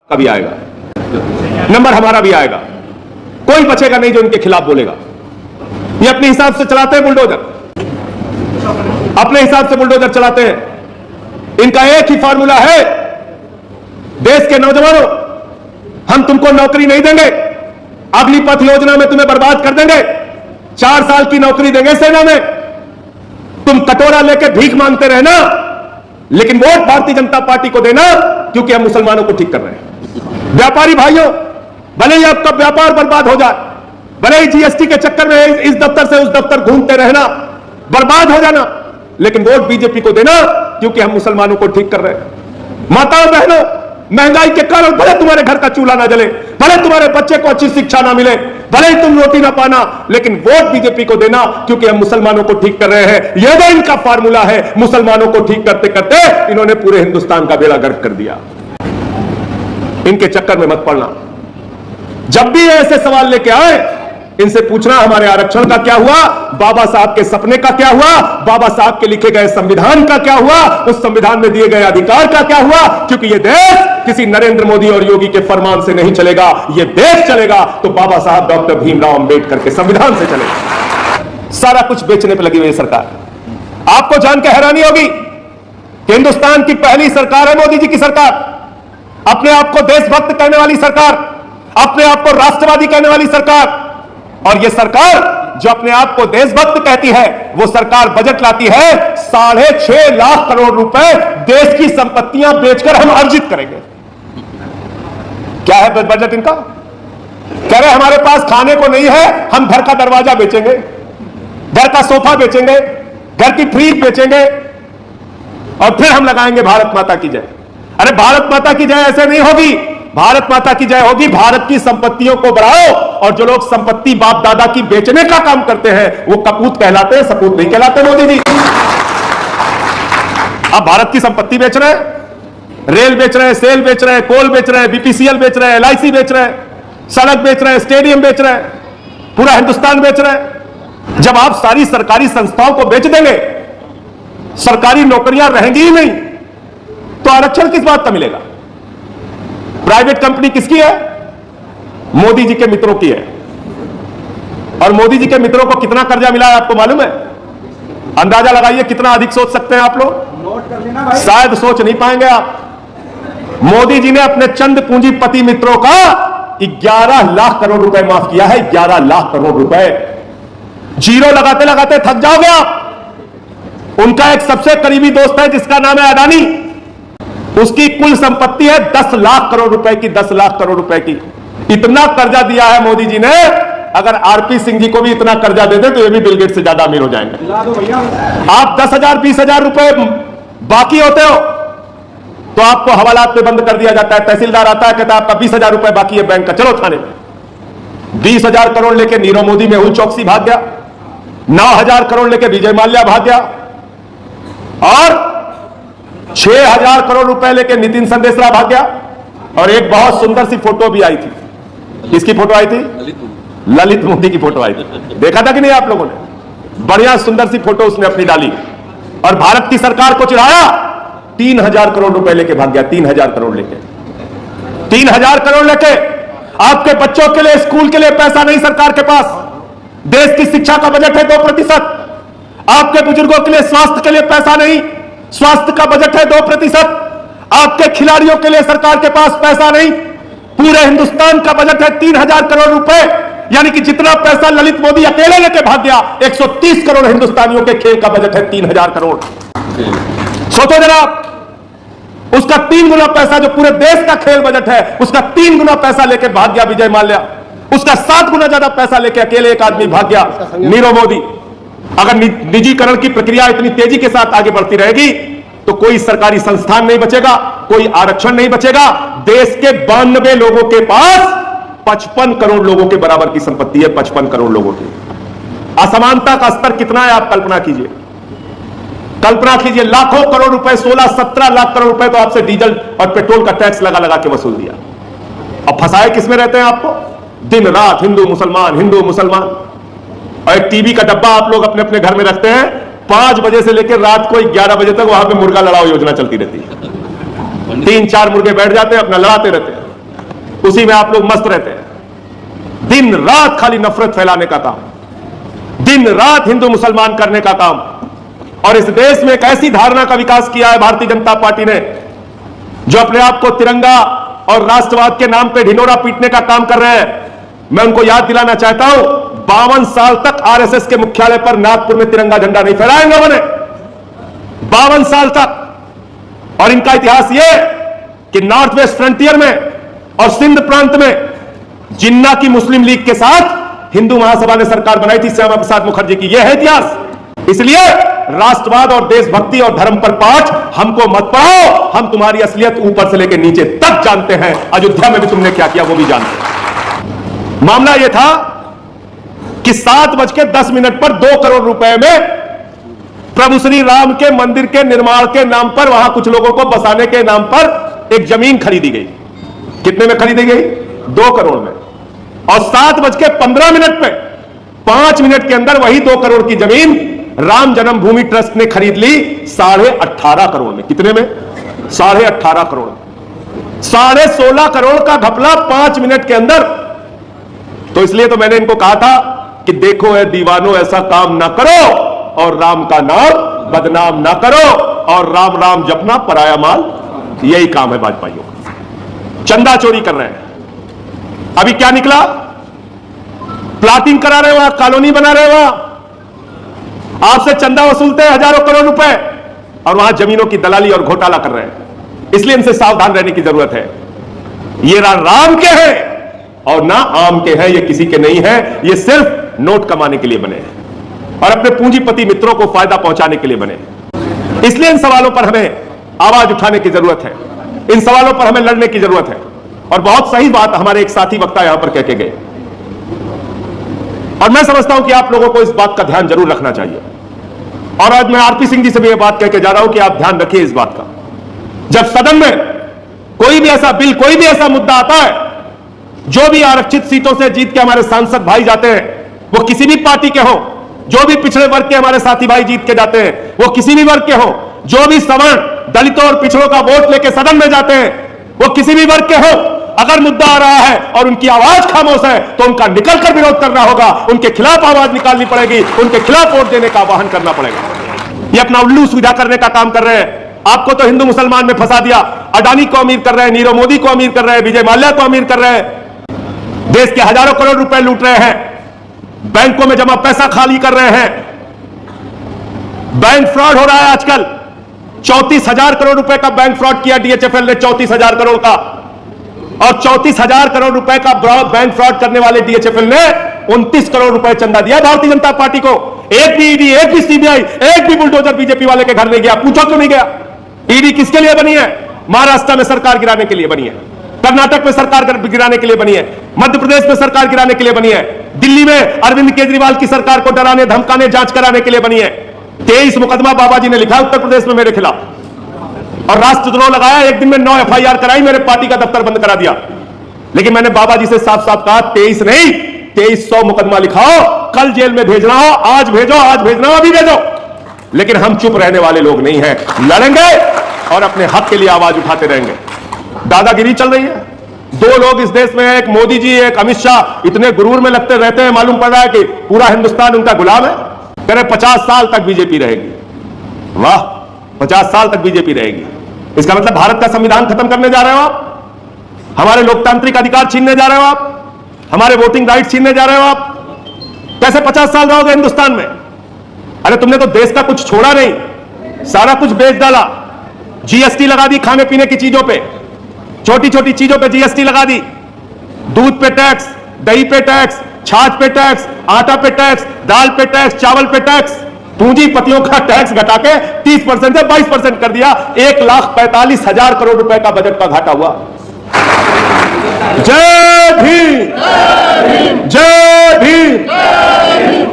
का भी आएगा, नंबर हमारा भी आएगा। कोई बचेगा नहीं जो इनके खिलाफ बोलेगा। ये अपने हिसाब से चलाते हैं बुलडोजर, अपने हिसाब से बुलडोजर चलाते हैं। इनका एक ही फार्मूला है, देश के नौजवानों, हम तुमको नौकरी नहीं देंगे, अगली पथ योजना में तुम्हें बर्बाद कर देंगे, 4 साल की नौकरी देंगे सेना में, तुम कटोरा लेके भीख मांगते रहना, लेकिन वोट भारतीय जनता पार्टी को देना, क्योंकि हम मुसलमानों को ठीक कर रहे हैं। व्यापारी भाइयों, भले ही आपका व्यापार बर्बाद हो जाए, भले ही जीएसटी के चक्कर में इस दफ्तर से उस दफ्तर घूमते रहना, बर्बाद हो जाना, लेकिन वोट बीजेपी को देना, क्योंकि हम मुसलमानों को ठीक कर रहे हैं। माताओं बहनों, महंगाई के कारण भले तुम्हारे घर का चूल्हा ना जले, भले तुम्हारे बच्चे को अच्छी शिक्षा ना मिले, भले ही तुम रोटी ना पाना, लेकिन वोट बीजेपी को देना, क्योंकि हम मुसलमानों को ठीक कर रहे हैं। यह तो इनका फार्मूला है। मुसलमानों को ठीक करते करते इन्होंने पूरे हिंदुस्तान का बेड़ा गर्क कर दिया। इनके चक्कर में मत पड़ना। जब भी ऐसे सवाल लेके आए, इनसे पूछना हमारे आरक्षण का क्या हुआ, बाबा साहब के सपने का क्या हुआ, बाबा साहब के लिखे गए संविधान का क्या हुआ, उस संविधान में दिए गए अधिकार का क्या हुआ। क्योंकि यह देश किसी नरेंद्र मोदी और योगी के फरमान से नहीं चलेगा। यह देश चलेगा तो बाबा साहब डॉक्टर भीमराव अंबेडकर के संविधान से चलेगा। सारा कुछ बेचने पर लगी हुई सरकार। आपको जानकर हैरानी होगी कि हिंदुस्तान की पहली सरकार है मोदी जी की सरकार, अपने आप को देशभक्त कहने वाली सरकार, अपने आप को राष्ट्रवादी कहने वाली सरकार। और यह सरकार जो अपने आप को देशभक्त कहती है, वो सरकार बजट लाती है 6.5 लाख करोड़ रुपए देश की संपत्तियां बेचकर हम अर्जित करेंगे। क्या है बजट इनका? कह रहे हमारे पास खाने को नहीं है, हम घर का दरवाजा बेचेंगे, घर का सोफा बेचेंगे, घर की फ्रिज बेचेंगे, और फिर हम लगाएंगे भारत माता की जय। अरे भारत माता की जय ऐसे नहीं होगी। भारत माता की जय होगी भारत की संपत्तियों को बढ़ाओ, और जो लोग संपत्ति बाप दादा की बेचने का काम करते हैं वो कपूत कहलाते हैं, सपूत नहीं कहलाते। मोदी जी अब भारत की संपत्ति बेच रहे हैं, रेल बेच रहे हैं, सेल बेच रहे हैं, कोल बेच रहे हैं, बीपीसीएल बेच रहे हैं, एलआईसी बेच रहे हैं, सड़क बेच रहे हैं, स्टेडियम बेच रहे हैं, पूरा हिंदुस्तान बेच रहे हैं। जब आप सारी सरकारी संस्थाओं को बेच देंगे, सरकारी नौकरियां रहेंगी ही नहीं, तो आरक्षण किस बात का मिलेगा? प्राइवेट कंपनी किसकी है? मोदी जी के मित्रों की है। और मोदी जी के मित्रों को कितना कर्जा मिला है आपको मालूम है? अंदाजा लगाइए कितना अधिक सोच सकते हैं आप लोग? शायद सोच नहीं पाएंगे आप। मोदी जी ने अपने चंद पूंजीपति मित्रों का 11 लाख करोड़ रुपए माफ किया है। 11 लाख करोड़ रुपए जीरो लगाते लगाते थक जाओगे आप। उनका एक सबसे करीबी दोस्त है जिसका नाम है अडानी, उसकी कुल संपत्ति है 10 लाख करोड़ रुपए की। 10 लाख करोड़ रुपए की इतना कर्जा दिया है मोदी जी ने। अगर आरपी सिंह जी को भी इतना कर्जा दे दे तो ये भी बिल गेट्स से ज्यादा अमीर हो जाएंगे। आप 10,000 20,000 रुपए बाकी होते हो तो आपको हवालात में बंद कर दिया जाता है। तहसीलदार आता है, कहता है आपका 20,000 रुपए बाकी है बैंक का, चलो थाने में। 20,000 करोड़ लेके नीरव मोदी मेहुल चौकसी भाग गया, 9,000 करोड़ लेके विजय माल्या भाग गया, और 6,000 करोड़ रुपए लेके नितिन संदेशरा भाग गया। और एक बहुत सुंदर सी फोटो भी आई थी। किसकी फोटो आई थी? ललित मोदी की फोटो आई थी। देखा था कि नहीं आप लोगों ने? बढ़िया सुंदर सी फोटो उसने अपनी डाली, और भारत की सरकार को चिढ़ाया। 3,000 करोड़ रुपए लेके भाग गया। 3,000 करोड़ लेके, 3,000 करोड़ लेके। आपके बच्चों के लिए, स्कूल के लिए पैसा नहीं सरकार के पास। देश की शिक्षा का बजट है 2%। आपके बुजुर्गों के लिए स्वास्थ्य के लिए पैसा नहीं, स्वास्थ्य का बजट है 2%। आपके खिलाड़ियों के लिए सरकार के पास पैसा नहीं। पूरे हिंदुस्तान का बजट है 3,000 करोड़ रुपए, यानी कि जितना पैसा ललित मोदी अकेले लेके भाग गया, 130 करोड़ हिंदुस्तानियों के खेल का बजट है 3,000 करोड़। सोचो जरा, उसका 3 गुना पैसा, जो पूरे देश का खेल बजट है उसका 3 गुना पैसा लेके भाग गया विजय माल्या। उसका 7 गुना ज्यादा पैसा लेके अकेले एक आदमी भाग गया, नीरव मोदी। अगर निजीकरण की प्रक्रिया इतनी तेजी के साथ आगे बढ़ती रहेगी तो कोई सरकारी संस्थान नहीं बचेगा, कोई आरक्षण नहीं बचेगा। देश के 92 लोगों के पास 55 करोड़ लोगों के बराबर की संपत्ति है। 55 करोड़ लोगों की। असमानता का स्तर कितना है आप कल्पना कीजिए। कल्पना कीजिए, लाखों करोड़ रुपए, 16-17 लाख करोड़ रुपए तो आपसे डीजल और पेट्रोल का टैक्स लगा लगा के वसूल दिया। अब फंसाए किसमें रहते हैं आपको? दिन रात हिंदू मुसलमान, हिंदू मुसलमान। और एक टीवी का डब्बा आप लोग अपने अपने घर में रखते हैं, 5 बजे से लेकर रात को 11 बजे तक वहां पे मुर्गा लड़ाओ योजना चलती रहती है। 3-4 मुर्गे बैठ जाते हैं, अपना लड़ाते रहते हैं। उसी में आप लोग मस्त रहते हैं। दिन रात खाली नफरत फैलाने का काम, दिन रात हिंदू मुसलमान करने का काम। और इस देश में एक ऐसी धारणा का विकास किया है भारतीय जनता पार्टी ने, जो अपने आप को तिरंगा और राष्ट्रवाद के नाम पे ढिंढोरा पीटने का काम कर रहे हैं। मैं उनको याद दिलाना चाहता हूं, 52 साल तक आरएसएस के मुख्यालय पर नागपुर में तिरंगा झंडा नहीं फहराया इन लोगों ने, 52 साल तक। और इनका इतिहास यह कि नॉर्थ वेस्ट फ्रंटियर में और सिंध प्रांत में जिन्ना की मुस्लिम लीग के साथ हिंदू महासभा ने सरकार बनाई थी श्यामा प्रसाद मुखर्जी की। यह है इतिहास। इसलिए राष्ट्रवाद और देशभक्ति और धर्म पर पाठ हमको मत पढ़ाओ। हम तुम्हारी असलियत ऊपर से लेकर नीचे तक जानते हैं। अयोध्या में भी तुमने क्या किया वो भी जानते हैं। मामला यह था कि 7:10 पर 2 करोड़ रुपए में प्रभु श्री राम के मंदिर के निर्माण के नाम पर, वहां कुछ लोगों को बसाने के नाम पर एक जमीन खरीदी गई। कितने में खरीदी गई? 2 करोड़ में। और 7:15 पे 5 मिनट के अंदर वही 2 करोड़ की जमीन राम जन्मभूमि ट्रस्ट ने खरीद ली 18.5 करोड़ में। कितने में? 18.5 करोड़ में। 16.5 करोड़ का घपला 5 मिनट के अंदर। तो इसलिए तो मैंने इनको कहा था कि देखो ए दीवानों, ऐसा काम ना करो और राम का नाम बदनाम ना करो, और राम राम जपना पराया माल, यही काम है भाजपाइयों का। चंदा चोरी कर रहे हैं। अभी क्या निकला? प्लाटिंग करा रहे हो, वहां कॉलोनी बना रहे हो, आपसे चंदा वसूलते हैं हजारों करोड़ रुपए, और वहां जमीनों की दलाली और घोटाला कर रहे हैं। इसलिए इनसे सावधान रहने की जरूरत है। ये राम के हैं और ना आम के हैं, ये किसी के नहीं है। ये सिर्फ नोट कमाने के लिए बने हैं और अपने पूंजीपति मित्रों को फायदा पहुंचाने के लिए बने। इसलिए इन सवालों पर हमें आवाज उठाने की जरूरत है, इन सवालों पर हमें लड़ने की जरूरत है। और बहुत सही बात हमारे एक साथी वक्ता यहां पर कह के गए, और मैं समझता हूं कि आप लोगों को इस बात का ध्यान जरूर रखना चाहिए। और आज मैं आरपी सिंह जी से भी यह बात कह के जा रहा हूं कि आप ध्यान रखिए इस बात का। जब सदन में कोई भी ऐसा बिल, कोई भी ऐसा मुद्दा आता है, जो भी आरक्षित सीटों से जीत के हमारे सांसद भाई जाते हैं, वो किसी भी पार्टी के हो, जो भी पिछड़े वर्ग के हमारे साथी भाई जीत के जाते हैं, वो किसी भी वर्ग के हो, जो भी सवर्ण, दलितों और पिछड़ों का वोट लेके सदन में जाते हैं, वो किसी भी वर्ग के हो, अगर मुद्दा आ रहा है और उनकी आवाज खामोश है तो उनका निकलकर विरोध करना होगा, उनके खिलाफ आवाज निकालनी पड़ेगी, उनके खिलाफ वोट देने का आह्वान करना पड़ेगा। ये अपना उल्लू सुविधा करने का काम कर रहे हैं। आपको तो हिंदू मुसलमान में फंसा दिया। अडानी को अमीर कर रहे हैं, नीरव मोदी को अमीर कर रहे हैं, विजय माल्या को अमीर कर रहे हैं, देश के हजारों करोड़ रुपए लूट रहे हैं, बैंकों में जमा पैसा खाली कर रहे हैं। बैंक फ्रॉड हो रहा है आजकल। 34,000 करोड़ रुपए का बैंक फ्रॉड किया डीएचएफएल ने, 34,000 करोड़ का। और 34,000 करोड़ रुपए का बैंक फ्रॉड करने वाले डीएचएफएल ने 29 करोड़ रुपए चंदा दिया भारतीय जनता पार्टी को। एक भी ईडी, एक भी सीबीआई, एक भी बुलडोजर बीजेपी वाले के घर नहीं गया। पूछो क्यों नहीं गया? ईडी किसके लिए बनी है? महाराष्ट्र में सरकार गिराने के लिए बनी है, कर्नाटक में सरकार गिराने के लिए बनी है, मध्य प्रदेश में सरकार गिराने के लिए बनी है, दिल्ली में अरविंद केजरीवाल की सरकार को डराने, धमकाने, जांच कराने के लिए बनी है। 23 मुकदमा बाबा जी ने लिखा उत्तर प्रदेश में मेरे खिलाफ, और राष्ट्रद्रोह लगाया। एक दिन में 9 एफआईआर कराई, मेरे पार्टी का दफ्तर बंद करा दिया। लेकिन मैंने बाबा जी से साफ साफ कहा, 23 नहीं 2300 मुकदमा लिखाओ, कल जेल में भेजना हो आज भेजो, आज भेजना हो अभी भेजो। लेकिन हम चुप रहने वाले लोग नहीं हैं, लड़ेंगे और अपने हक के लिए आवाज उठाते रहेंगे। दादागिरी चल रही है। 2 लोग इस देश में हैं, एक मोदी जी, एक अमित शाह, इतने गुरूर में लगते रहते हैं, मालूम पड़ रहा है कि पूरा हिंदुस्तान उनका गुलाम है। कह रहे 50 साल तक बीजेपी रहेगी। वाह, 50 साल तक बीजेपी रहेगी। इसका मतलब भारत का संविधान खत्म करने जा रहे हो आप, हमारे लोकतांत्रिक अधिकार छीनने जा रहे हो आप, हमारे वोटिंग राइट छीनने जा रहे हो आप। कैसे 50 साल रहोगे हिंदुस्तान में? अरे तुमने तो देश का कुछ छोड़ा नहीं, सारा कुछ बेच डाला। जीएसटी लगा दी खाने पीने की चीजों पे, छोटी छोटी चीजों पे जीएसटी लगा दी। दूध पे टैक्स, दही पे टैक्स, छाछ पे टैक्स, आटा पे टैक्स, दाल पे टैक्स, चावल पे टैक्स। पूंजीपतियों का टैक्स घटा के 30% से 22% कर दिया। 1,45,000 करोड़ रुपए का बजट का घाटा हुआ। जय भीम, जय भीम।